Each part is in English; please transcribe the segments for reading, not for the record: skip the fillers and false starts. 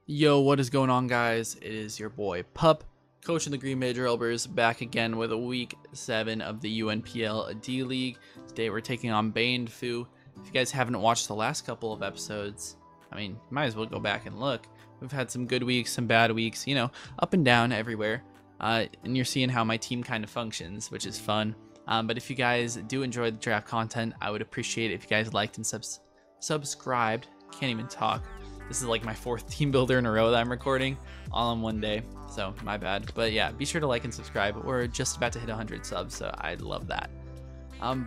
Yo, what is going on, guys? It is your boy Pup, coach of the Green Bay Trailblazers, back again with a week 7 of the UNPL D League. Today we're taking on BanedFu. If you guys haven't watched the last couple of episodes, I mean, might as well go back and look. We've had some good weeks, some bad weeks, you know, up and down everywhere. And you're seeing how my team kind of functions, which is fun. But if you guys do enjoy the draft content, I would appreciate it if you guys liked and subscribed. Can't even talk. This is like my 4th team builder in a row that I'm recording all in one day, so my bad. But yeah, be sure to like and subscribe. We're just about to hit 100 subs, so I'd love that.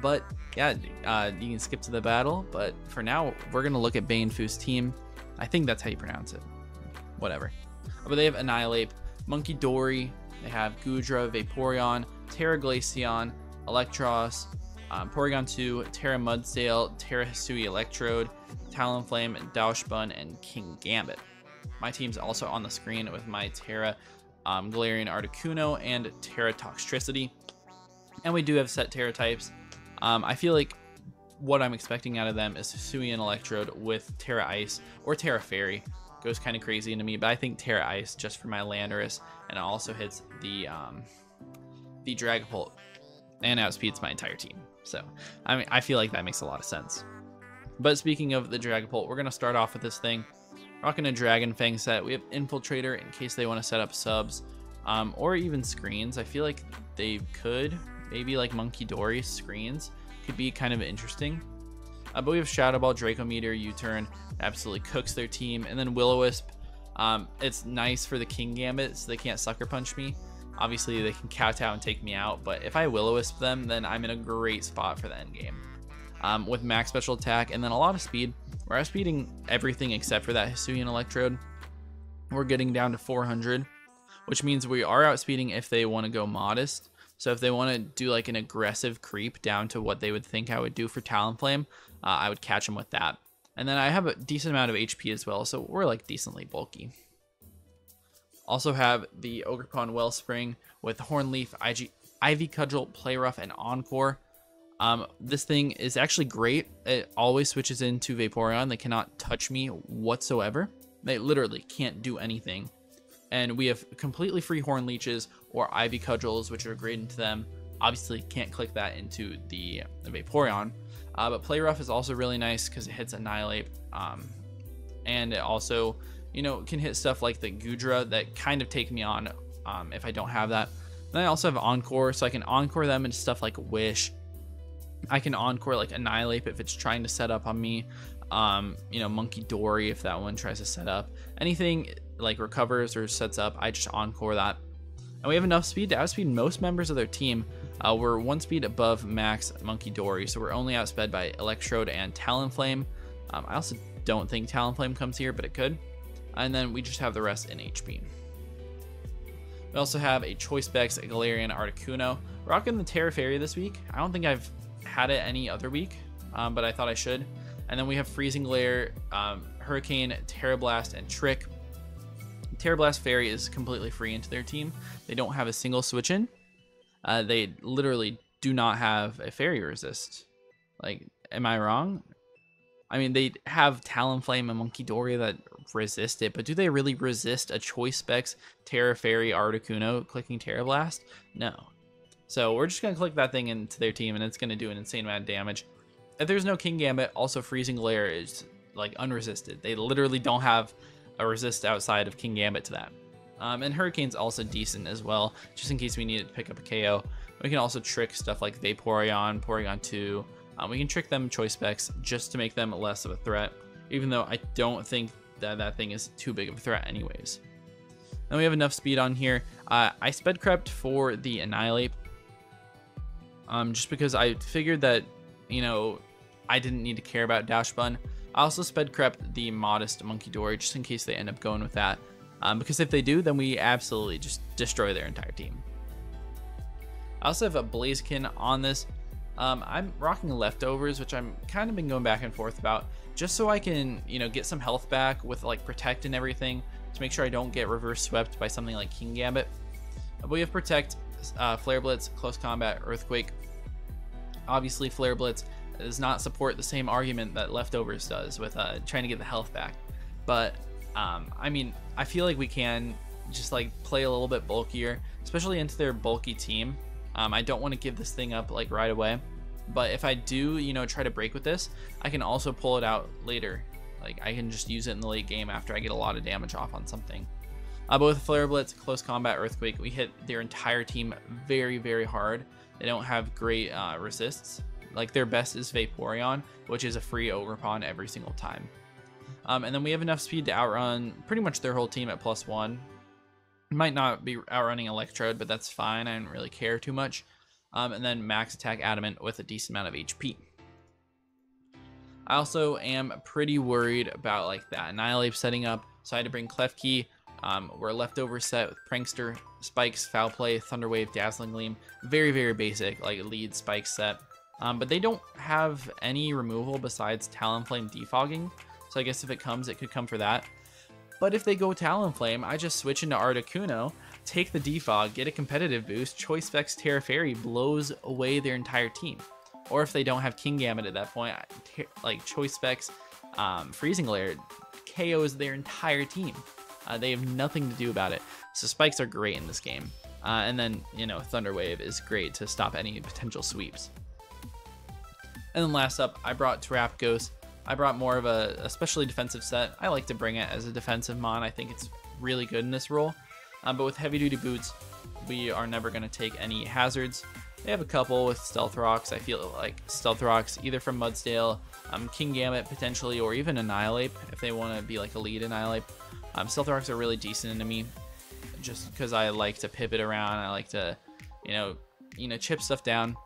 But yeah, you can skip to the battle, but for now, we're gonna look at BanedFu's team. I think that's how you pronounce it. Whatever. But they have Annihilape, Monkey Dory, they have Goodra, Vaporeon, Tera Glaceon, Electros, Porygon 2, Tera Mudsdale, Tera Hisuian Electrode, Talonflame, Dachsbun, and King Gambit. My team's also on the screen with my Tera Fairy Articuno and Tera Toxtricity. And we do have set Tera types. I feel like what I'm expecting out of them is Hisuian Electrode with Tera Ice or Tera Fairy. Goes kind of crazy into me, but I think Tera Ice just for my Landorus, and it also hits the Dragapult and outspeeds my entire team. So I mean, I feel like that makes a lot of sense. But speaking of the Dragapult, we're gonna start off with this thing. Rocking a Dragon Fang set. We have Infiltrator in case they want to set up subs, or even screens. I feel like they could, maybe like Monkey Dory screens could be kind of interesting. But we have Shadow Ball, Draco Meteor, U-Turn, absolutely cooks their team, and then Will-O-Wisp. It's nice for the King Gambit, so they can't Sucker Punch me. Obviously, they can kowtow and take me out, but if I Will-O-Wisp them, then I'm in a great spot for the end game. With max special attack and then a lot of speed. We're outspeeding everything except for that Hisuian Electrode. We're getting down to 400, which means we are outspeeding if they want to go modest. So if they want to do like an aggressive creep down to what they would think I would do for Talonflame, I would catch them with that. And then I have a decent amount of HP as well, so we're like decently bulky. Also have the Ogerpon Wellspring with Hornleaf, Ivy Cudgel, Play Rough, and Encore. This thing is actually great. It always switches into Vaporeon. They cannot touch me whatsoever. They literally can't do anything. And we have completely free Horn Leeches or Ivy Cudgels, which are great into them. Obviously can't click that into the Vaporeon. But Play Rough is also really nice because it hits Annihilape. And it also, you know, can hit stuff like the Goodra that kind of take me on if I don't have that. Then I also have Encore, so I can Encore them into stuff like Wish. I can Encore like Annihilape if it's trying to set up on me. You know, Monkey Dory if that one tries to set up. Anything like recovers or sets up, I just Encore that. And we have enough speed to outspeed most members of their team. We're 1 speed above max Monkey Dory, so we're only outsped by Electrode and Talonflame. I also don't think Talonflame comes here, but it could. And then we just have the rest in HP. We also have a Choice Specs Galarian Articuno. Rocking the Tera Fairy this week. I don't think I've had it any other week, but I thought I should. And then we have Freezing Glare, Hurricane, Tera Blast, and Trick. Tera Blast Fairy is completely free into their team. They don't have a single switch in. They literally do not have a Fairy resist. Like, am I wrong? I mean, they have Talonflame and Monkey Dory that resist it, but do they really resist a Choice Specs Tera Fairy Articuno clicking Tera Blast? No. So we're just going to click that thing into their team, and it's going to do an insane amount of damage. If there's no King Gambit, also Freezing Glare is like unresisted. They literally don't have a resist outside of King Gambit to that. And Hurricane's also decent as well, just in case we need to pick up a KO. We can also trick stuff like Vaporeon, Porygon 2. We can trick them Choice Specs just to make them less of a threat, even though I don't think that that thing is too big of a threat anyways. Then we have enough speed on here. I sped crept for the Annihilape. Just because I figured that, you know, I didn't need to care about Dachsbun. I also sped crept the modest Monkey Dory just in case they end up going with that. Because if they do, then we absolutely just destroy their entire team. I also have a Blaziken on this. I'm rocking Leftovers, which I'm kind of been going back and forth about, just so I can, you know, get some health back with like Protect and everything to make sure I don't get reverse swept by something like King Gambit. But we have Protect, Flare Blitz, Close Combat, Earthquake. Obviously, Flare Blitz does not support the same argument that Leftovers does with trying to get the health back. But I mean, I feel like we can just like play a little bit bulkier, especially into their bulky team. I don't want to give this thing up like right away, but if I do, you know, try to break with this, I can also pull it out later. Like I can just use it in the late game after I get a lot of damage off on something. But with Flare Blitz, Close Combat, Earthquake, we hit their entire team very, very hard. They don't have great resists. Like their best is Vaporeon, which is a free Ogre Pawn every single time. And then we have enough speed to outrun pretty much their whole team at +1. Might not be outrunning Electrode, but that's fine. I didn't really care too much. And then max attack Adamant with a decent amount of HP. I also am pretty worried about like that Annihilape setting up, so I had to bring Klefki. We're a leftover set with Prankster, Spikes, Foul Play, Thunderwave, Dazzling Gleam. Very, very basic, like lead Spike set. But they don't have any removal besides Talonflame defogging. So I guess if it comes, it could come for that. But if they go Talonflame, I just switch into Articuno, take the defog, get a competitive boost, Choice Specs Tera Fairy blows away their entire team. Or if they don't have King Gambit at that point, like Choice Specs Freezing Glare KOs their entire team. They have nothing to do about it. So spikes are great in this game. And then, you know, Thunder Wave is great to stop any potential sweeps. And then last up, I brought Terapagos. I brought more of a especially defensive set. I like to bring it as a defensive mon. I think it's really good in this role. But with heavy duty boots, we are never going to take any hazards. They have a couple with Stealth Rocks. I feel like Stealth Rocks either from Mudsdale, King Gambit potentially, or even Annihilape if they want to be like a lead Annihilape. Stealth Rocks are really decent into me just because I like to pivot around. I like to, you know, chip stuff down.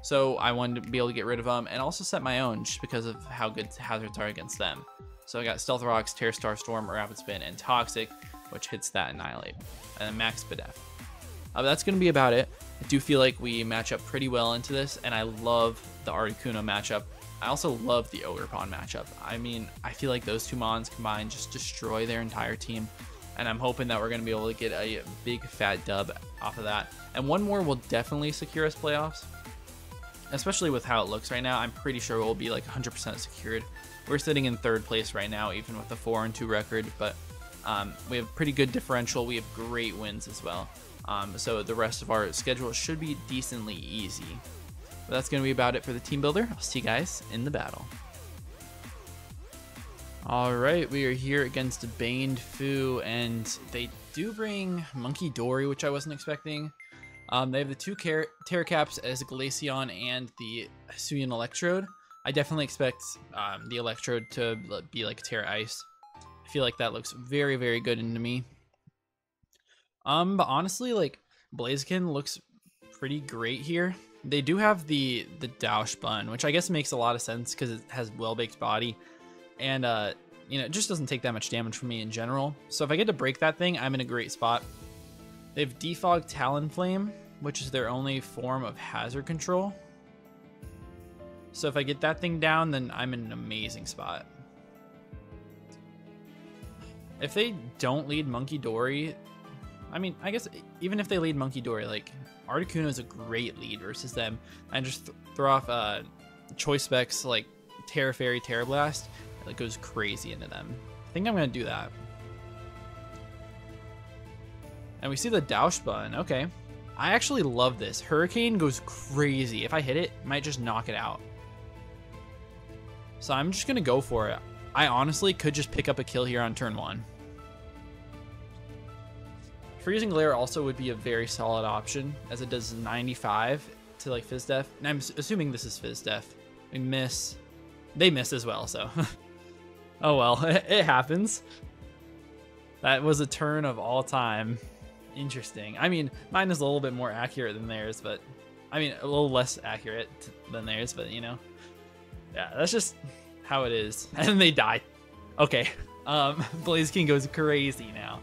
So I wanted to be able to get rid of them and also set my own just because of how good hazards are against them. So I got Stealth Rocks, Tear Star Storm, Rapid Spin, and Toxic, which hits that Annihilape, and then Max BanedFu. That's going to be about it. I do feel like we match up pretty well into this, and I love the Articuno matchup. I also love the Ogre Pawn matchup. I mean, I feel like those two mons combined just destroy their entire team, and I'm hoping that we're going to be able to get a big fat dub off of that. And one more will definitely secure us playoffs, especially with how it looks right now. I'm pretty sure we'll be like 100% secured. We're sitting in 3rd place right now, even with a 4-2 record, but we have pretty good differential. We have great wins as well. So the rest of our schedule should be decently easy. But that's going to be about it for the team builder. I'll see you guys in the battle. All right, we are here against BanedFu, and they do bring Monkey Dory, which I wasn't expecting. They have the 2 Terra Caps as Glaceon and the Hisuian Electrode. I definitely expect the Electrode to be like Terra Ice. I feel like that looks very, very good into me. But honestly, like Blaziken looks pretty great here. They do have the Dachsbun, which I guess makes a lot of sense because it has well-baked body, and you know, it just doesn't take that much damage from me in general. So if I get to break that thing, I'm in a great spot. They have Defog Talonflame, which is their only form of hazard control. So if I get that thing down, then I'm in an amazing spot. If they don't lead Monkey Dory, I mean, I guess even if they lead Monkey Dory, like Articuno is a great lead versus them. And just throw off Choice Specs like Tera Fairy, Tera Blast, that goes crazy into them. I think I'm gonna do that. And we see the Dachsbun. Okay, I actually love this. Hurricane goes crazy. If I hit it, it might just knock it out. So I'm just gonna go for it. I honestly could just pick up a kill here on turn 1. Freezing Glare also would be a very solid option, as it does 95 to like Fizz Def. And I'm assuming this is Fizz Def. We miss. They miss as well, so. Oh well, it happens. That was a turn of all time. Interesting. I mean, mine is a little bit more accurate than theirs, but I mean, a little less accurate than theirs, but you know. Yeah, that's just how it is. And then they die. Okay. Blaziken goes crazy now.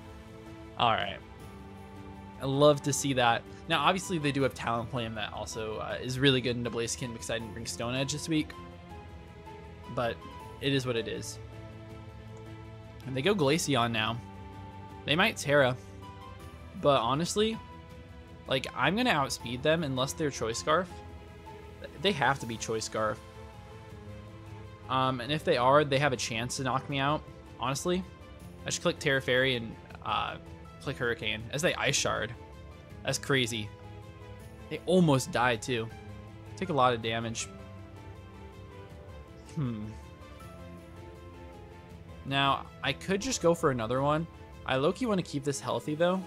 All right. I love to see that. Now, obviously, they do have Talonflame that also is really good into Blaziken because I didn't bring Stone Edge this week. But it is what it is. And they go Glaceon now. They might Tera. But honestly, like, I'm going to outspeed them unless they're Choice Scarf. They have to be Choice Scarf. And if they are, they have a chance to knock me out, honestly. I should click Tera Fairy and click Hurricane as they Ice Shard. That's crazy. They almost died too. Take a lot of damage. Now, I could just go for another one. I low-key want to keep this healthy though.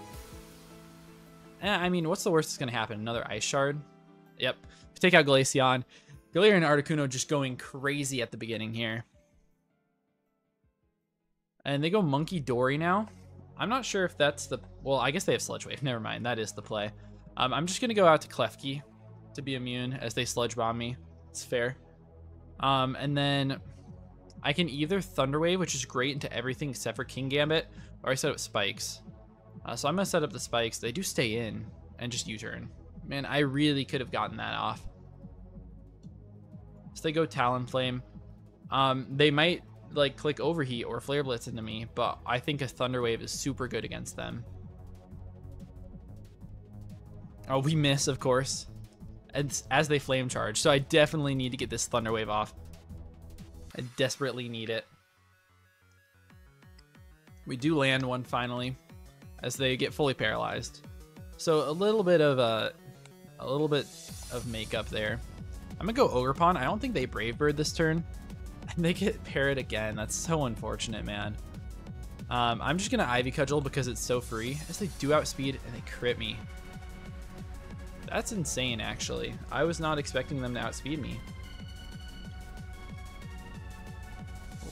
I mean, what's the worst that's going to happen? Another Ice Shard? Yep. Take out Glaceon. Galarian Articuno just going crazy at the beginning here. And they go Monkey Dory now. I'm not sure if that's the... Well, I guess they have Sludge Wave. Never mind. That is the play. I'm just going to go out to Klefki to be immune as they Sludge Bomb me. It's fair. And then I can either Thunder Wave, which is great into everything except for King Gambit, or I set up Spikes. So I'm going to set up the Spikes. They do stay in and just U-turn. Man, I really could have gotten that off. So they go Talonflame. They might like click Overheat or Flare Blitz into me, but I think a Thunder Wave is super good against them. Oh, we miss, of course, as they Flame Charge. So I definitely need to get this Thunder Wave off. I desperately need it. We do land one finally, as they get fully paralyzed. So a little bit of makeup there. I'm gonna go Ogerpon. I don't think they Brave Bird this turn. And they get Parrot again. That's so unfortunate, man. I'm just gonna Ivy Cudgel because it's so free, as they do outspeed and they crit me. That's insane, actually. I was not expecting them to outspeed me.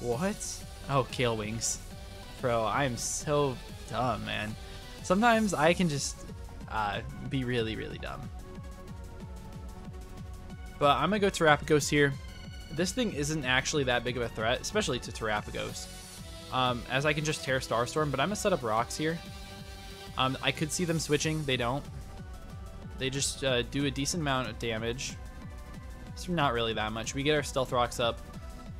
What? Oh, Kale Wings. Bro, I'm so dumb, man. Sometimes I can just be really, really dumb. But I'm going to go Terapagos here. This thing isn't actually that big of a threat, especially to Terapagos. As I can just Tera Starstorm, but I'm going to set up rocks here. I could see them switching. They don't. They just do a decent amount of damage. It's not really that much. We get our Stealth Rocks up.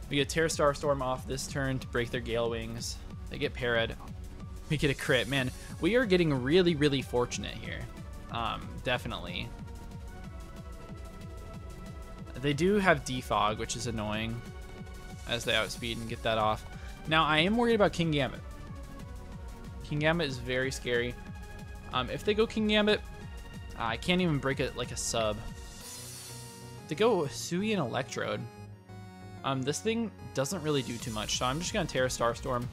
We get Tera Starstorm off this turn to break their Gale Wings. They get parried. We get a crit. Man, we are getting really, really fortunate here. Definitely. They do have Defog, which is annoying, as they outspeed and get that off. Now, I am worried about King Gambit. King Gambit is very scary. If they go King Gambit, I can't even break it like a sub. They go Hisuian Electrode. This thing doesn't really do too much, so I'm just going to Tera Starstorm.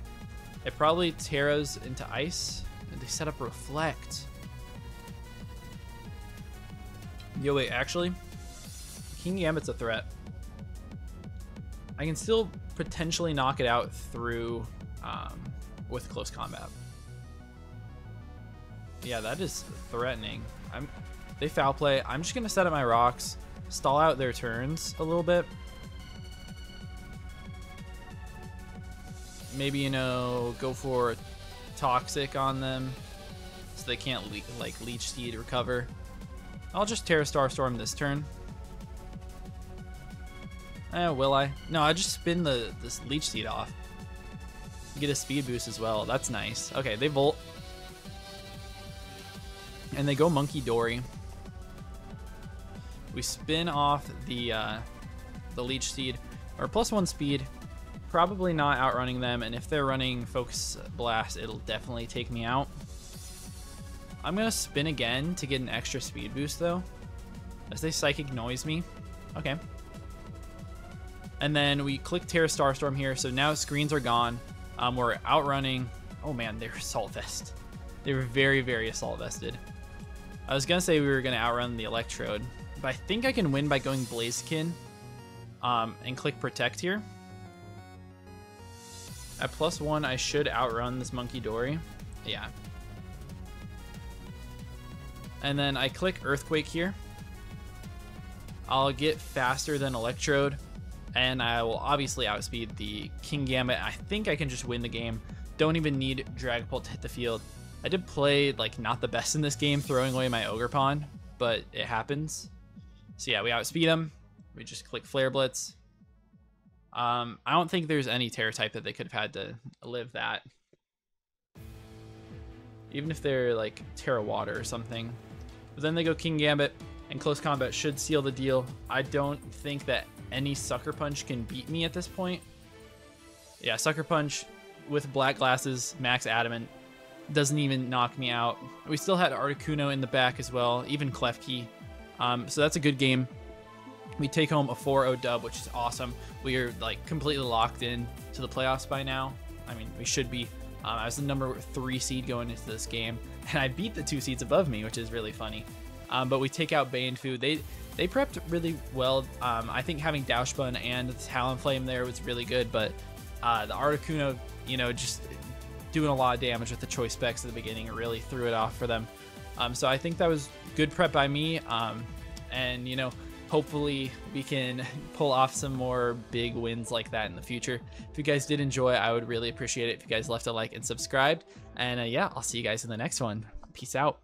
It probably Terras into Ice, and they set up Reflect. Yo, wait, actually, King Gambit's a threat. I can still potentially knock it out through with close combat. Yeah, that is threatening. They foul play. I'm just going to set up my rocks, stall out their turns a little bit. Maybe, you know, go for Toxic on them so they can't Leech Seed recover. I'll just Tera Starstorm this turn. Will I? No, I just spin this Leech Seed off. Get a speed boost as well. That's nice. Okay, they Volt. And they go Monkey Dory. We spin off the Leech Seed. Or +1 speed. Probably not outrunning them, and if they're running Focus Blast, it'll definitely take me out. I'm going to spin again to get an extra speed boost, though, as they Psychic Noise me. Okay. And then we click Tera Starstorm here, so now screens are gone. We're outrunning... Oh, man, they're Assault Vest. They were very, very Assault Vested. I was going to say we were going to outrun the Electrode, but I think I can win by going Blaziken and click Protect here. At +1, I should outrun this Monkey Dory. Yeah. And then I click Earthquake here. I'll get faster than Electrode, and I will obviously outspeed the King Gambit. I think I can just win the game. Don't even need Dragapult to hit the field. I did play like not the best in this game, throwing away my Ogerpon, but it happens. So yeah, we outspeed him. We just click Flare Blitz. I don't think there's any Terra type that they could have had to live that. Even if they're like Terra Water or something. But then they go King Gambit, and close combat should seal the deal. I don't think that any Sucker Punch can beat me at this point. Yeah, Sucker Punch with black glasses, max adamant, doesn't even knock me out. We still had Articuno in the back as well, even Klefki. So that's a good game. We take home a 4-0 dub, which is awesome. We are like completely locked in to the playoffs by now. I mean, we should be. I was the number 3 seed going into this game, and I beat the 2 seeds above me, which is really funny. But we take out BanedFu. They prepped really well. I think having Dachsbun and Talonflame there was really good, but the Articuno, you know, just doing a lot of damage with the choice specs at the beginning, it really threw it off for them. So I think that was good prep by me, and you know, hopefully we can pull off some more big wins like that in the future. If you guys did enjoy, I would really appreciate it if you guys left a like and subscribed. And yeah, I'll see you guys in the next one. Peace out.